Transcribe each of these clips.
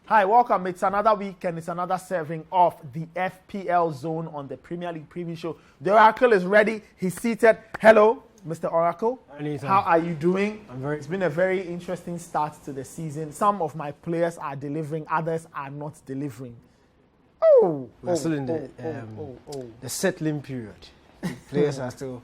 Hi, welcome. It's another week and it's another serving of the FPL zone on the Premier League preview show. The Oracle is ready. He's seated. Hello, Mr. Oracle. How are you doing? It's been a very interesting start to the season. Some of my players are delivering, others are not delivering. We're still in the settling period. Players are still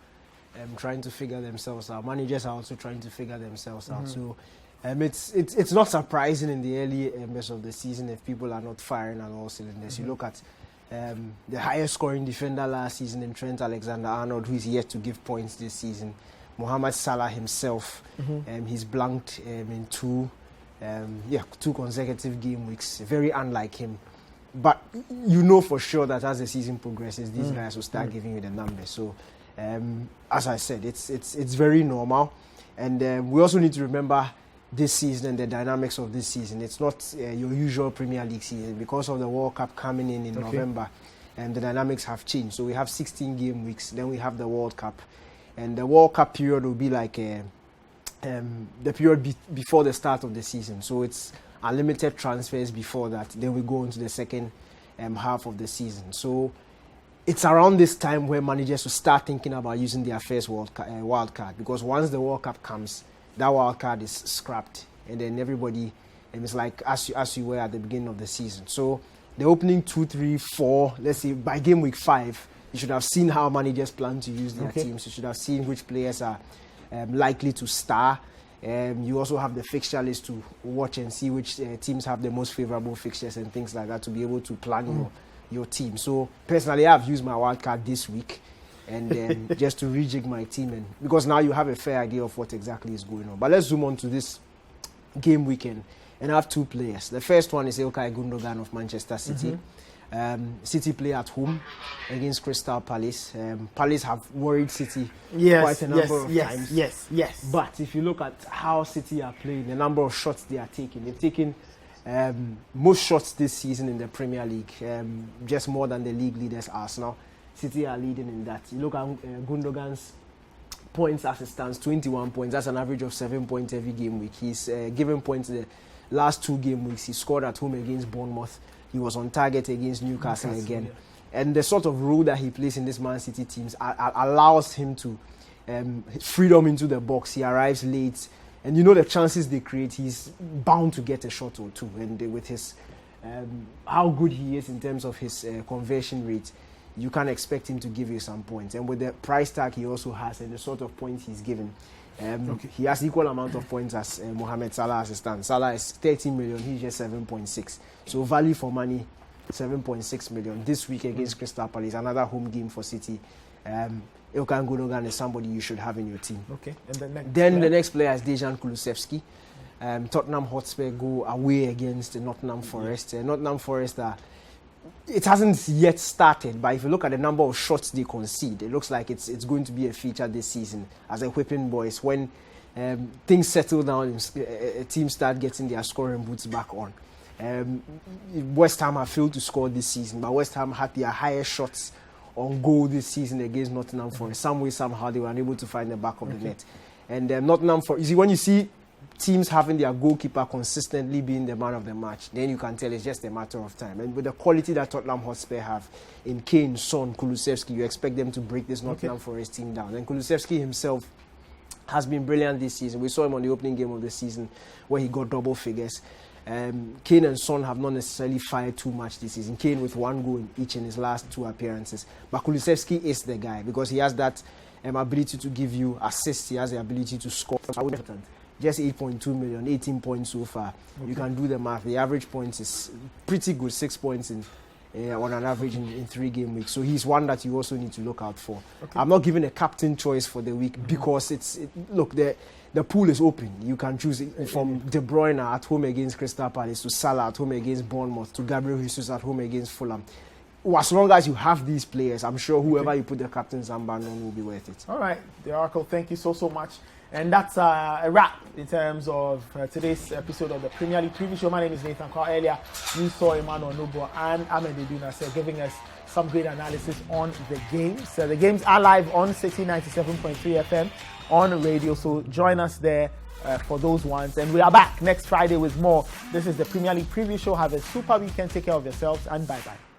trying to figure themselves out. Managers are also trying to figure themselves out. So it's not surprising in the early members of the season if people are not firing on all cylinders. You look at the highest scoring defender last season in Trent Alexander-Arnold, who is yet to give points this season. Mohamed Salah himself, he's blanked in two consecutive game weeks. Very unlike him. But you know for sure that as the season progresses, these guys will start giving you the numbers. So, as I said, it's very normal. And we also need to remember this season and the dynamics of this season. It's not your usual Premier League season. Because of the World Cup coming in November, and the dynamics have changed. So we have 16 game weeks, then we have the World Cup. And the World Cup period will be like the period before the start of the season. So it's unlimited transfers before that. Then we go into the second half of the season. So it's around this time where managers will start thinking about using their first wild card, because once the World Cup comes, that wild card is scrapped, and then everybody, and it's like as you were at the beginning of the season. So the opening 2, 3, 4, let's say by game week 5, you should have seen how managers plan to use their teams. You should have seen which players are likely to star. You also have the fixture list to watch and see which teams have the most favorable fixtures and things like that to be able to plan your team. So personally, I've used my wildcard this week and just to rejig my team, and because now you have a fair idea of what exactly is going on. But let's zoom on to this game weekend, and I have two players. The first one is İlkay of Manchester City. City play at home against Crystal Palace. Palace have worried City quite a number of times. Yes. But if you look at how City are playing, the number of shots they are taking, they've taken most shots this season in the Premier League, just more than the league leaders Arsenal. City are leading in that. You look at Gundogan's points as it stands, 21 points. That's an average of 7 points every game week. He's given points the last 2 game weeks. He scored at home against Bournemouth. He was on target against Newcastle again. Yeah. And the sort of role that he plays in this Man City teams allows him to freedom into the box. He arrives late. And you know the chances they create, he's bound to get a shot or two. And with his how good he is in terms of his conversion rate, you can't expect him to give you some points. And with the price tag he also has and the sort of points he's given, he has equal amount of points as Mohamed Salah as it stands. Salah is 13 million, he's just 7.6. So value for money, 7.6 million. This week against Crystal Palace, another home game for City. İlkay Gundogan is somebody you should have in your team. Okay. And the next player is Dejan Kulusevski. Tottenham Hotspur go away against Nottingham Forest. Nottingham Forest it hasn't yet started, but if you look at the number of shots they concede, it looks like it's going to be a feature this season as a whipping boys. When things settle down, teams start getting their scoring boots back on. West Ham have failed to score this season, but West Ham had their highest shots on goal this season against Nottingham Forest. Some way, somehow, they were unable to find the back of the net. And Nottingham Forest, you see, when you see teams having their goalkeeper consistently being the man of the match, then you can tell it's just a matter of time. And with the quality that Tottenham Hotspur have in Kane, Son, Kulusevski, you expect them to break this Nottingham Forest team down. And Kulusevski himself has been brilliant this season. We saw him on the opening game of the season where he got double figures. Kane and Son have not necessarily fired too much this season. Kane with 1 goal in each in his last 2 appearances. But Kulusevski is the guy because he has that ability to give you assists. He has the ability to score. Just 8.2 million, 18 points so far. You can do the math. The average points is pretty good, 6 points on an average in 3 game weeks. So he's one that you also need to look out for. I'm not giving a captain choice for the week because the pool is open. You can choose from De Bruyne at home against Crystal Palace to Salah at home against Bournemouth to Gabriel Jesus at home against Fulham. As long as you have these players, I'm sure whoever you put the captain's armband on will be worth it. All right, the Oracle, thank you so much. And that's a wrap in terms of today's episode of the Premier League preview show. My name is Nathan Carr. Earlier, you saw Emmanuel Nobo and Ahmed Eduna giving us some great analysis on the games. So the games are live on Citi 97.3 FM on radio. So join us there for those ones. And we are back next Friday with more. This is the Premier League Preview Show. Have a super weekend. Take care of yourselves and bye-bye.